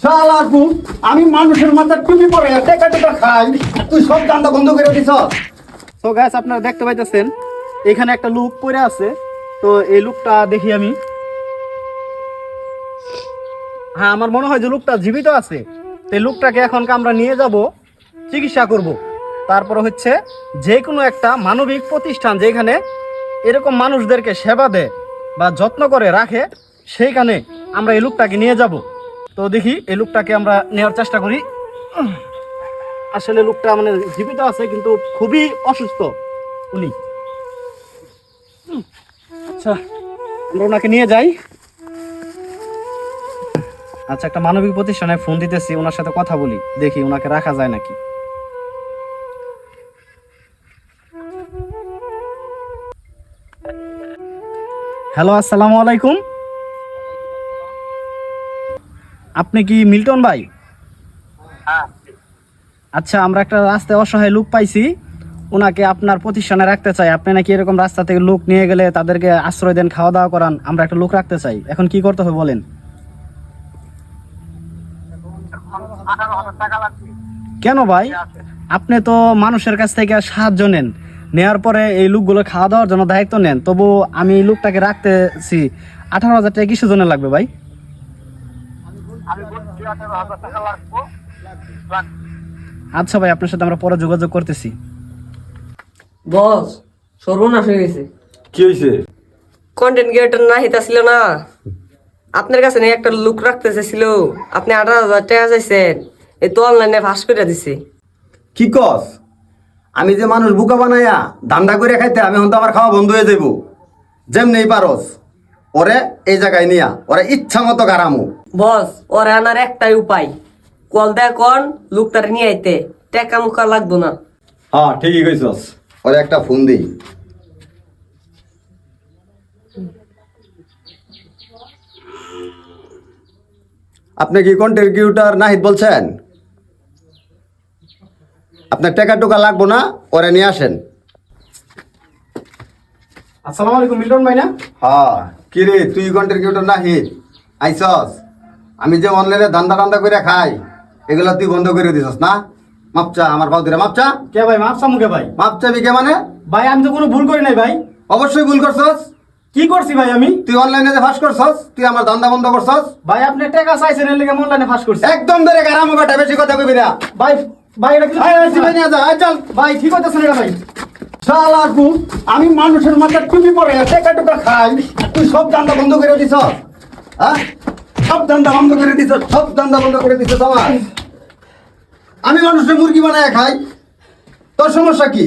শালা তুই আমি মানুষের মাথার টুপি পরে টেকা টেকা খাই তুই সব দান্দা বন্ধ করে দিছ। তো গাইস আপনারা দেখতে পাইতেছেন এখানে একটা লুক পড়ে আছে। তো এই লুকটা দেখি আমি। হ্যাঁ, আমার মনে হয় যে লুকটা জীবিত আছে। তো এই লুকটাকে এখন আমরা নিয়ে যাব, চিকিৎসা করব। তারপর হচ্ছে যে কোনো একটা মানবিক প্রতিষ্ঠান যেখানে এরকম মানুষদেরকে সেবা দেয় বা যত্ন করে রাখে, সেইখানে আমরা এই লুকটাকে নিয়ে যাব। তো দেখি এই লুকটাকে আমরা নেওয়ার চেষ্টা করি। আসলে লোকটা মানে জীবিত আছে কিন্তু খুবই অসুস্থ উনি। আচ্ছা, আমরা ওনাকে নিয়ে যাই। আচ্ছা, একটা মানবিক প্রতিষ্ঠানে ফোন দিতেছি, ওনার সাথে কথা বলি, দেখি ওনাকে রাখা যায় নাকি। হ্যালো, আসসালামু আলাইকুম। আপনি কি মিল্টন ভাই? আচ্ছা, আমরা একটা রাস্তায় অসহায় লোক পাইছি, ওনাকে আপনার প্রতিষ্ঠানে রাখতে চাই। আপনি নাকি এরকম রাস্তা থেকে লোক নিয়ে গেলে তাদেরকে আশ্রয় দেন, খাওয়া দাওয়া করান। আমরা একটা লোক রাখতে চাই, এখন কি করতে হবে বলেন? কেন ভাই? আপনি তো মানুষের কাছ থেকে সাহায্য নেন, নেওয়ার পরে এই লোকগুলো খাওয়া দাওয়ার জন্য দায়িত্ব নেন, তবু আমি এই লোকটাকে রাখতেছি। 18,000 টাকা কিসের জন্য লাগবে ভাই? আচ্ছা ভাই, আপনার সাথে আমরা পরে যোগাযোগ করতেছি। বস, সর্বনাশ হয়ে গেছে। কি হয়েছে? কন্টেন্ট ক্রিয়েটর না হিতা ছিল না, আপনার কাছে নিয়ে একটা লুক রাখতে চাইছিল, আপনি 18,000 টাকা চাইছেন, এই তো অনলাইনে ফাঁস করে দিছে। কি কস? আমি যে মানুষ বুকা বানাইয়া দান্দা করে খাইতে আমি হয়তো আমার খাওয়া বন্ধ হয়ে যাইব। যেমনি পারস ওরে এই জায়গায় নিয়া ওরা ইচ্ছা মতো গারামু। বস, ওরে আনার একটাই উপায়, কল দেয় কন লুকটার নিয়ে আইতে, টাকা মুখা লাগবো না। হ্যাঁ, ঠিকই কইছস। ওরে একটা ফোন দিই। আপনি কি কন্টেন্ট ক্রিয়েটর নাহিদ বলছেন? আপনার টাকা টুকা লাগবো না, ওরে নিয়ে আসেন। আসসালামু আলাইকুম, মিল্টন ভাই না? হ্যাঁ, কি রে তুই কন্টেন্ট ক্রিয়েটর নাহিদ আইসস? আমি যে অনলাইনে ধান্দা করে খাই এগুলো তুই বন্ধ করে দিছস না? মাপচা আমার বাউদিরা মাপচা। কে ভাই? মাপসা মুখে ভাই? মাপচাবি কে মানে? ভাই আমি তো কোনো ভুল করি নাই ভাই। অবশ্যই ভুল করছস। কি করছি ভাই আমি? তুই অনলাইনে যে ফাঁস করছস, তুই আমার ধান্দা বন্ধ করছস। ভাই আপনি টাকা চাইছেন এর লেগে অনলাইনে ফাঁস করছি। একদম ধরে গারামো বেটা, বেশি কথা কইবি না। ভাই ভাই এটা কি? নিয়ে যা, চল। ভাই ঠিক হইতেছে না ভাই। শালা তুই আমি মানুষের মাথার টুপি পরে টাকা টুকা খাই, তুই সব ধান্দা বন্ধ করে দিছস। হ্যাঁ, সব ধান্দা বন্ধ করে দিছস, সব ধান্দা বন্ধ করে দিছস। আমার আমি মানুষের মুরগি বানায় খাই, তোর সমস্যা কি?